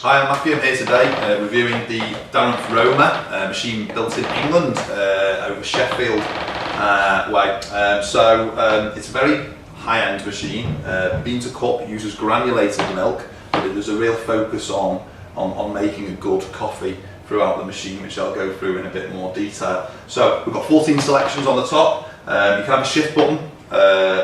Hi, I'm Matthew. I'm here today reviewing the Darenth Roma machine built in England over Sheffield way. It's a very high-end machine. Bean to cup, uses granulated milk, but there's a real focus on making a good coffee throughout the machine, which I'll go through in a bit more detail. So we've got 14 selections on the top. You can have a shift button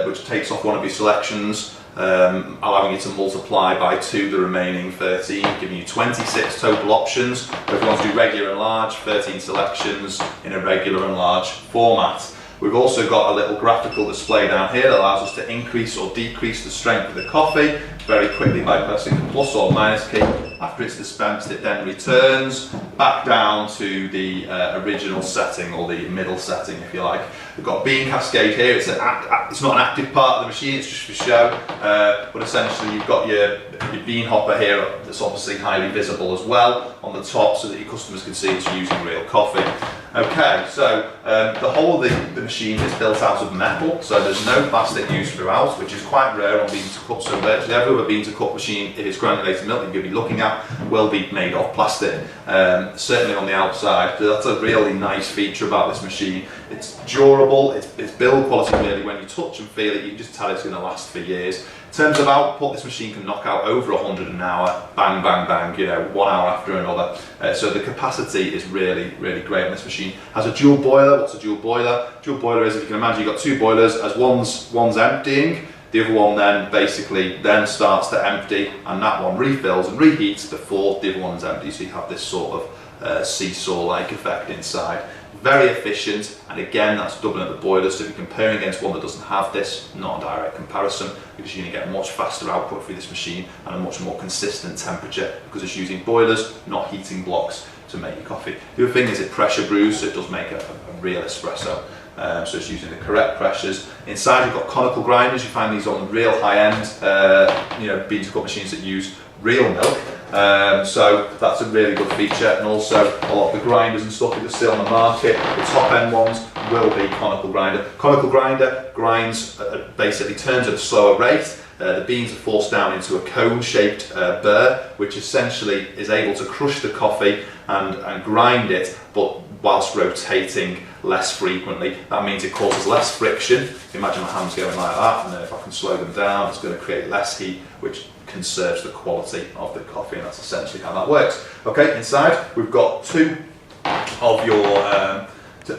which takes off one of your selections, allowing you to multiply by 2 the remaining 13, giving you 26 total options. If you want to do regular and large, 13 selections in a regular and large format. We've also got a little graphical display down here that allows us to increase or decrease the strength of the coffee very quickly by pressing the plus or minus key. After it's dispensed, it then returns back down to the original setting, or the middle setting if you like. We've got bean cascade here. It's not an active part of the machine, it's just for show, but essentially you've got your bean hopper here that's obviously highly visible as well on the top, so that your customers can see it's using real coffee. Okay, so the whole of the machine is built out of metal, so there's no plastic used throughout, which is quite rare on bean to cup. So virtually every other bean to cup machine, if it's granulated milk, you're going to be looking at, will be made of plastic, certainly on the outside. So that's a really nice feature about this machine. It's durable, it's build quality really. When you touch and feel it, you can just tell it's going to last for years. In terms of output, this machine can knock out over 100 an hour, bang, bang, bang, you know, 1 hour after another. So the capacity is really, really great on this machine. Has a dual boiler. What's a dual boiler? Dual boiler is, if you can imagine, you've got 2 boilers, as one's emptying, the other one then basically then starts to empty, and that one refills and reheats before the other one's empty. So you have this sort of seesaw-like effect inside. Very efficient, and again that's doubling up the boiler, so if you're comparing against one that doesn't have this, not a direct comparison, because you're going to get a much faster output through this machine and a much more consistent temperature, because it's using boilers, not heating blocks, to make your coffee. The other thing is it pressure brews, so it does make a real espresso. So it's using the correct pressures. Inside you've got conical grinders. You find these on real high-end bean to cup machines that use real milk. So that's a really good feature, and also a lot of the grinders and stuff that you see on the market, the top end ones will be conical grinder. Conical grinder grinds, basically turns at a slower rate. The beans are forced down into a cone-shaped burr, which essentially is able to crush the coffee and grind it, but whilst rotating less frequently. That means it causes less friction. Imagine my hands going like that, and then if I can slow them down, it's going to create less heat, which conserves the quality of the coffee, and that's essentially how that works. Okay, inside we've got two of your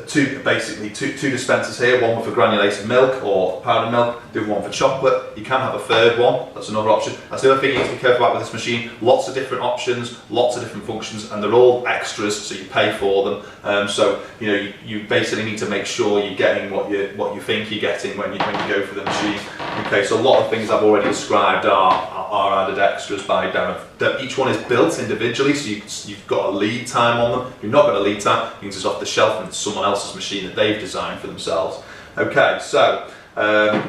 two dispensers here, one for granulated milk or powdered milk, the other one for chocolate. You can have a third one, that's another option. That's the other thing you need to be careful about with this machine. Lots of different options, lots of different functions, and they're all extras, so you pay for them. So you basically need to make sure you're getting what you think you're getting when you go for the machine. Okay, so a lot of things I've already described are added extras by Darenth. Each one is built individually, so you've got a lead time on them. If you've not got a lead time, it means it's off the shelf and it's someone else's machine that they've designed for themselves. Okay, so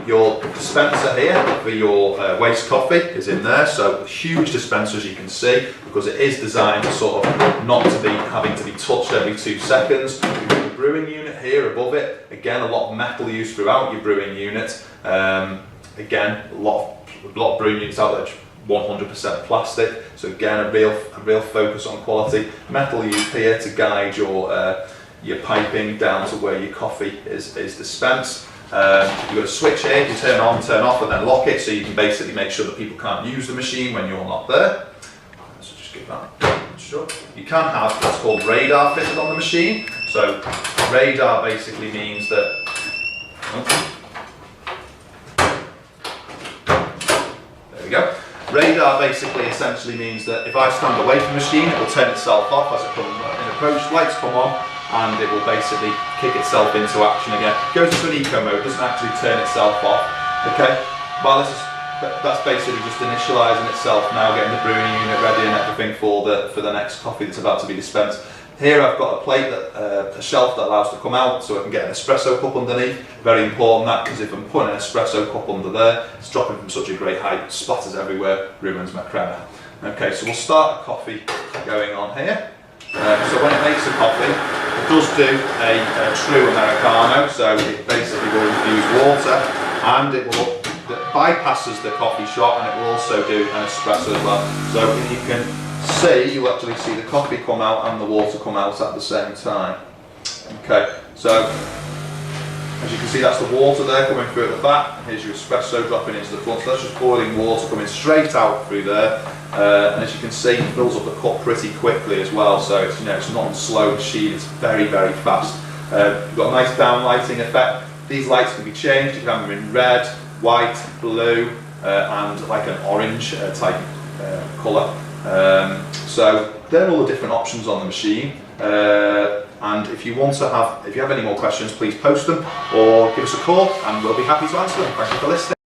your dispenser here for your waste coffee is in there. So a huge dispenser, as you can see, because it is designed to sort of not to be having to be touched every 2 seconds. You've got the brewing unit here above it. Again, a lot of metal used throughout your brewing unit. Again, a lot of brewing units out there 100% plastic, so again a real focus on quality. Metal used here to guide your piping down to where your coffee is dispensed. You've got a switch here, you turn on, turn off, and then lock it, so you can basically make sure that people can't use the machine when you're not there. So just give that a shut. You can have what's called radar fitted on the machine. So radar basically means that there we go. Radar basically essentially means that if I stand away from the machine, it will turn itself off as it comes in approach, lights come on, and it will basically kick itself into action again. It goes into an eco mode, doesn't actually turn itself off. Okay, well that's basically just initialising itself now, getting the brewing unit ready and everything for the next coffee that's about to be dispensed. Here I've got a plate, a shelf that allows to come out, so I can get an espresso cup underneath. Very important that, because if I'm putting an espresso cup under there, it's dropping from such a great height, splatters everywhere, ruins my crema. Okay, so we'll start a coffee going on here. So when it makes a coffee, it does do a true Americano, so it basically will infuse water, and it bypasses the coffee shop, and it will also do an espresso as well. So if you can see, you'll actually see the coffee come out and the water come out at the same time. Okay, so as you can see, that's the water there coming through at the back. Here's your espresso dropping into the front. So that's just boiling water coming straight out through there. And as you can see, it fills up the cup pretty quickly as well. So it's, it's not a slow machine, it's very, very fast. You've got a nice downlighting effect. These lights can be changed. You can have them in red, white, blue, and like an orange type colour. So they're all the different options on the machine. And if you have any more questions, please post them or give us a call and we'll be happy to answer them. Thank you for listening.